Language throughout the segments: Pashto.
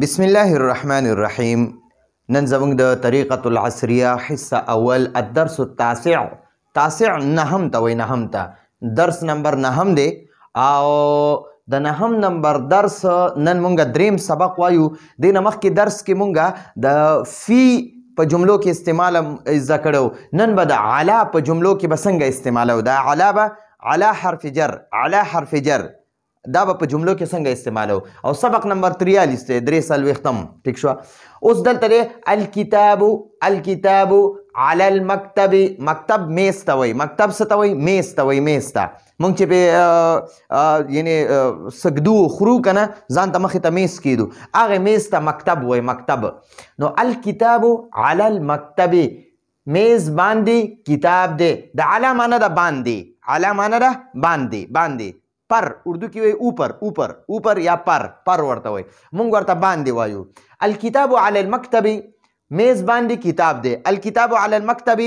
بسم الله الرحمن الرحيم. نن زموږ د طریقة العصریه حصه اول الدرس تاسع نهم ته وایي، نهم ته درس نمبر نهم دی او د نهم نمبر درس نن مونږ دریم سبق وایو. دې نه مخکې درس کې مونږ د فی په جملو کې استعمال زده کړو. نن به د علا په جملو کې به څنګه استعمالو. دا علا به علا حرف جر دا به په جملو کې څنګه استعمالو. او سبق نمبر 43 دی، 43 ټیک شو. اوس دلته دی الکتاب علی المکتب. مکتب میز ته وایي. مکتب څه ته وایي؟ میز ته وایي. میز ته مونږ چې په یعنی سګدو خورو که نه ځان ته مخې ته میز کیدو، هغه میز ته مکتب وایي. مکتب نو الکتاب علی المکتب، میز باندې کتاب دی. د علا معنی ده باندې، علا معنی ده باندې. پر اردو کې وایي اوپر یا پر ورته وایي، مونږ ورته باندې وایو. الکتاب علی المکتب، میز باندې کتاب دی. الکتاب علی المکتب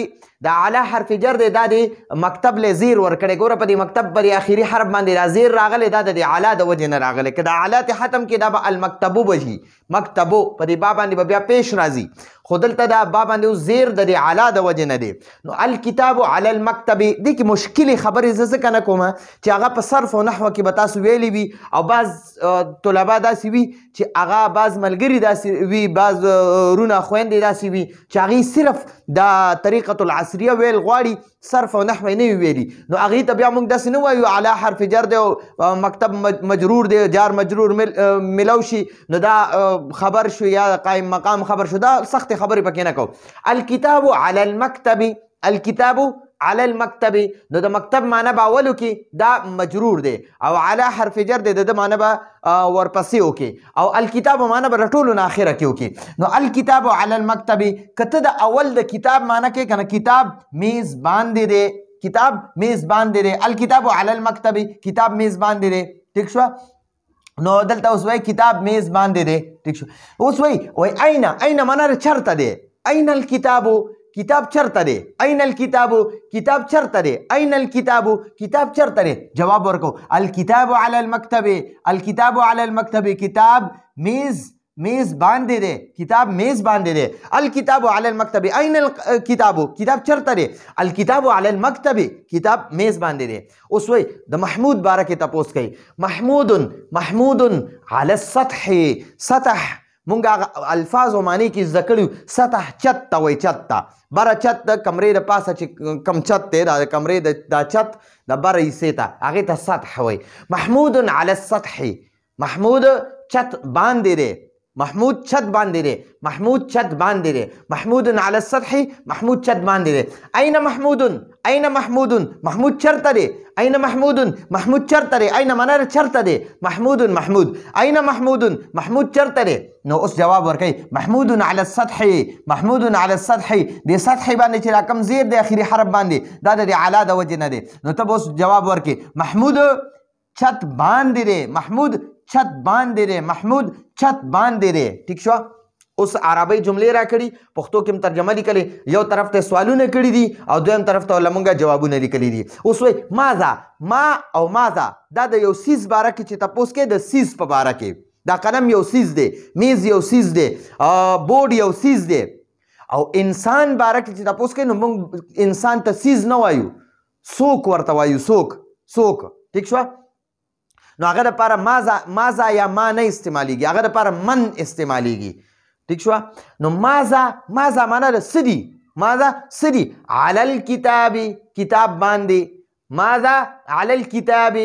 دا علا حرف جر دی. دا دی مکتب له زیر ورکړی. ګوره په دې مکتب پر آخري حرف باندې دا زیر راغلی، دا د علا د وجې نه راغلی. که دا علا ته ختم کړي دا به المکتبو به شي. مکتبو په دې با باندې به بیا پیش راځي، خو دلته دا با باندې زیر د دې علا د وجې نه دی. نو الکتاب علی المکتب دې کې مشکلې خبرې زه ځکه نه کوم چې هغه په صرف او نحوه کې به تاسو ویلي وي، او بعض طلبا داسې وي چې هغه بعض ملګري داسې وي، بعض رونه خویندې داسې وي چې هغې صرف دا طریقة العصریه ویل غواړي، صرف او نحوه نه وي ویلي. نو هغې ته بیا موږ داسې نه وایو علا حرف جر دی او مکتب مجرور دی، جار مجرور ملو شي، نو دا خبر شو یا قائم مقام خبر شو. دا سخت خبرې پکې نه کوو. الکتاب علی المکتب، الکتاب علی المکتب، نو د مکتب معنی به اولو کې دا مجرور دی او علا حرف جر دی، د معنی به ورپسې وکړي، او الکتاب معنی به رټولو نه اخره کې وکړي. نو الکتاب علی المکتب که ته د اول د کتاب معنی کې که نه، کتاب میز باندې دی، کتاب میز باندې دی. الکتاب علی المکتب، کتاب میز باندې دی. ټیک شو. نو دلته اوس وایي کتاب میز باندې دی. ټیک شو. اوس وایي اینا معنی چرته دی. این الکتاب، کتاب چرته دی. این الکتاب، کتاب چرته دی. این الکتاب، کتاب چرته دی. جواب ورکو الکتاب علی المکتب، الکتاب علی المکتب، کتاب میز باندې دی. کتاب میز باندې دی. الکتاب علی المکتب، این الکتاب، کتاب چرته دی. الکتاب علی المکتب، کتاب میز باندې دی. اوس وایي د محمود باره کې تپوس کوي. محمود علی السطح، سطح مونږ الفاظ و معنی کې زده کړي. سطح چت ته وایي، چت ته بره چت د کمرې د پاسه چې کم چت دی، دا د کمرې دا چت د بره حصې ته هغې ته سطح وایي. محمود علی السطح، محمود چت باندې دی. محمود چت باندې دی. محمود چت باندې دی. محمود علی السطح، محمود چت باندې دی. این محمود، این محمود، محمود چرته دی. این محمود، محمود چرته دی. این معنی چرته دی. محمود، این محمود، محمود چرته دی. نو اوس جواب ورکوي محمود علی السطح، محمود علی السطح، د سطح باندې چې راکم زیر دی اخري حرف باندې، دا د علا د وجې نه دی. نو ته به اوس جواب ورکوي محمود چت باندې دی. محمود چت باندې دی. محمود چت باندې دی. ټیک شو. اوس عربی جملې را کړي، پښتو کې هم ترجمه لیکلې، یو طرف ته سوالونه کړي دي او دویم طرف ته لمونږه جوابونه لیکلي دي. اوس وایي ماذا، ما او ماذا دا د یو سیز باره کې چې تپوس کې د سیز په باره کې. دا قلم یو سیز دی، میز یو سیز دی، بورډ یو سیز دی. او انسان باره کې چې تپوس کې نو موږ انسان ته سیز نه وایو، څوک ورته وایو، څوک. ټیک شو. نو هغه دپاره ماذا یا ما نه استعمالیږي، هغه دپاره من استعمالیږي. ټیک شو. نو ماذا معنی ده څه دي. ماذا څه دي. علی الکتاب، کتاب باندې. ماذا علی الکتاب،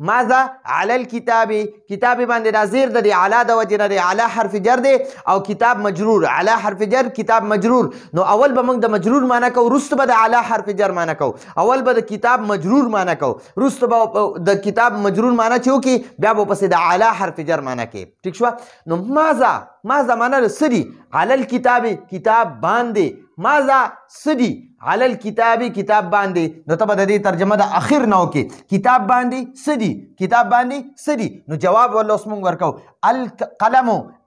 ماذا علی الکتاب، کتاب باندې دا زیر د علا د وجې نه دی. علا حرف جر دی او کتاب مجرور. علا حرف جر، کتاب مجرور. نو اول به موږ د مجرور معنی کوو، وروسته به د علا حرف جر معنی کوو. اول به د کتاب مجرور معنی کوو، وروسته به د کتاب مجرور معنی چې وکړي بیا به پسې د علا حرف جر معنی کوي. ټیک شوه. نو ماذا معنی ده څه دي. علی الکتاب، کتاب باندې. ماذا څه دي. علی الکتاب، کتاب باندې. نو ته به د دې ترجمه د اخر نه وکړي. کتاب باندې څه دي. کتاب باندې څه دي. نو جواب والله اوس موږ ورکوو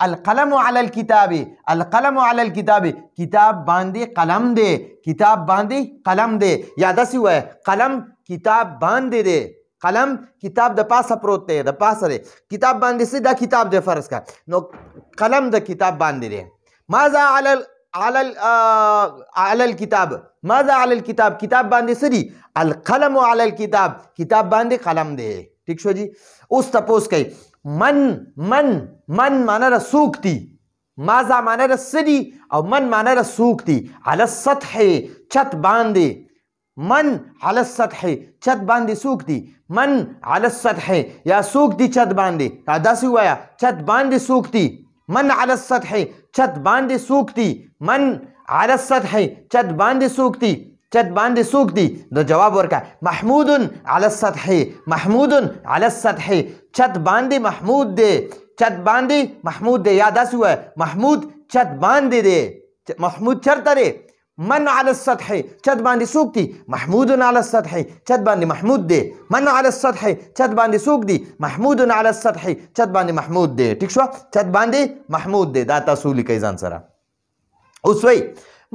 القلم علی الکتاب، القلم علی الکتاب، کتاب باندې قلم دی. کتاب باندې قلم دی. یا داسې وایه قلم کتاب باندې دی. قلم کتاب د پاسه پروت دی، د پاسه دی. کتاب باندې څه دا کتاب دی فرض کا، نو قلم د کتاب باندې دی. ماذا علی الکتاب، ماذا علی الکتاب، کتاب باندې څه دی؟ القلم علی الکتاب، کتاب باندې قلم دی. ٹھیک شو جی. اوس تپوس کوي من معنی د څوک دی، ماذا معنی د څه دی او من معنی د څوک دی. علی السطح چت باندې، من علی السطح چت باندې څوک دی، من علی السطح یا څوک دی چت باندې، داسې ووایه چت باندې څوک دی. من علی السطح چت باندې څوک دی، من علی السطح چت باندې څوک دی، چت باندې څوک دی. نو جواب ورکا محمود علی السطح، محمود علی السطح چت باندې محمود دی، چت باندې محمود دی. یا داسې ووایه محمود چت باندې دی، محمود چرته دی. من علی السطح چت باندې څوک دی، محمود علی السطح چت باندې محمود دی. من علی السطح چت باندې څوک دی، محمود علی السطح چت باندې محمود دی. ٹھیک شو، چت باندې محمود دی. دا تاسو لیکئ ځان سره. اوس وایي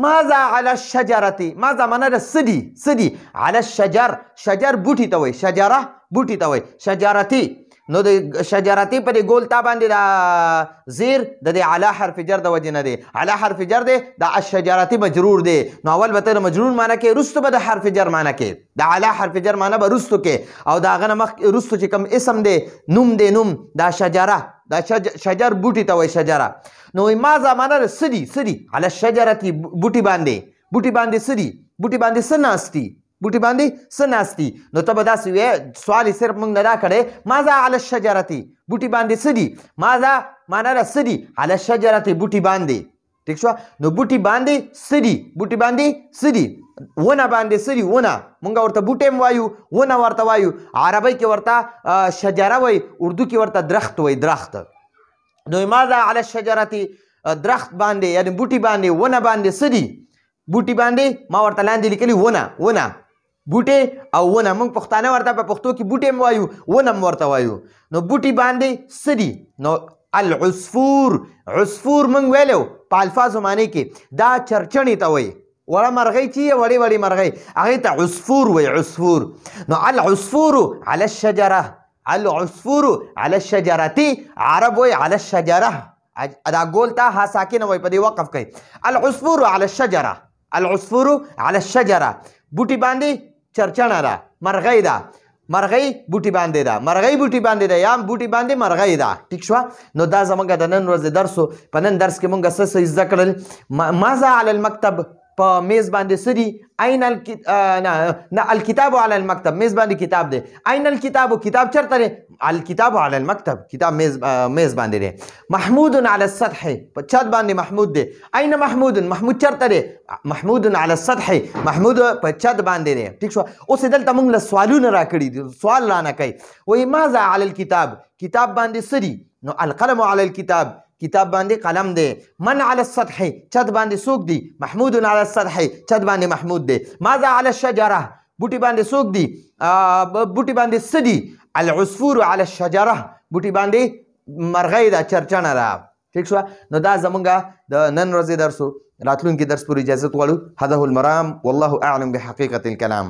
ماذا علی الشجرة، ماذا معنی د څه دی، څه دی. علی الشجر، شجر بوټي ته وایي، شجره بوټي ته وایي. شجرتي، نو د شجرتي په دې ګول تا باندې دا زیر د دې علا حرف جر د وجې نه دی، علا حرف جر دی، دا الشجرتي مجرور دی. نو اول به ته د مجرور معنی کې، رستو به د حرف جر معنی کې، د علا حرف جر معنی به رستو کې، او د هغه نه مخکې رستو چې کوم اسم دی، نوم دی، نوم دا شجره، دا شجر بوټي ته وایي شجره. نو ماذا معنی د څه دی، څه دی. علی الشجرة بوټي باندې، بوټي باندې څه دی، بوټي باندې څه ناست دی، بوټي باندې څه ناست دي. نو ته به داسې وایې، سوال یې صرف موږ نه دا کړی ماذا علی الشجرة، بوټي باندې څه دي. ماذا معنی د څه دي، علی الشجرة بوټي باندې. ٹھیک شو. نو بوټي باندې څه دي، بوټي باندې څه دي، ونه باندې څه دي، ونه موږ ورته بوټی هم وایو، ونه ورته وایو. عربی کې ورته شجره وایي، اردو کې ورته درخت وایي، درخت. نو ماذا علی الشجرة درخت باندې یعنی بوټي باندې، ونه باندې څه دي، بوټي باندې ما ورته لاندې لیکلي ونه بوټي او ونه. موږ پښتانه ورته په پښتو کې بوټي هم وایو، ونه هم ورته وایو. نو بوټي باندې څه دي. نو العصفور، عصفور موږ ویلو په الفاظو معنی کې دا چرچڼې ته وایي، وړه مرغۍ چې وړې وړې مرغۍ، هغې ته عصفور وایي، عصفور. نو العصفور علی الشجره، العصفور علی الشجرة، عرب وایي علی الشجره، دا ګول ته ها ساکنه وایي، په دې وقف کوي. العصفور علی الشجره، العصفور علی الشجره، بوټي باندې چرچڼه ده، مرغۍ ده، مرغۍ بوټي باندې ده، مرغۍ بوټي باندې ده، یا بوټي باندې مرغۍ ده. ټیک شوه. نو دا زموږ د نن ورځې درس و. په نن درس کې موږ څه زده کړل. ماذا علی المکتب، په میز باندې څه دي، این الکتاب علی المکتب، میز باندې کتاب دی. این الکتاب، کتاب چرته دی، الکتاب علی المکتب، کتاب میز باندې دی. محمود علی السطح، په چت باندې محمود دی. این محمود، محمود چرته دی، محمود علی السطح، محمود په چت باندې دی. ٹھیک شو. اوس دلته موږ له سوالونه راکړي دي، سوال رانه کوي، وایي ماذا علی الکتاب، کتاب باندې څه دي. نو القلم علی الکتاب، کتاب باندې قلم دی. من علی السطح چت باندې څوک دی، محمود علی السطح چت باندې محمود دی. ماذا علی الشجره، بوټي باندې څوک دی، بوټي باندې څه دي. العصفور علی الشجره، بوټي باندې مرغۍ ده، چرچڼه ده. ٹھیک شو. نو دا زمونږ د نن ورځې درس و. راتلونکي درس پورې اجازت غواړو. هذا هو المرام والله اعلم بحقیقة الکلام.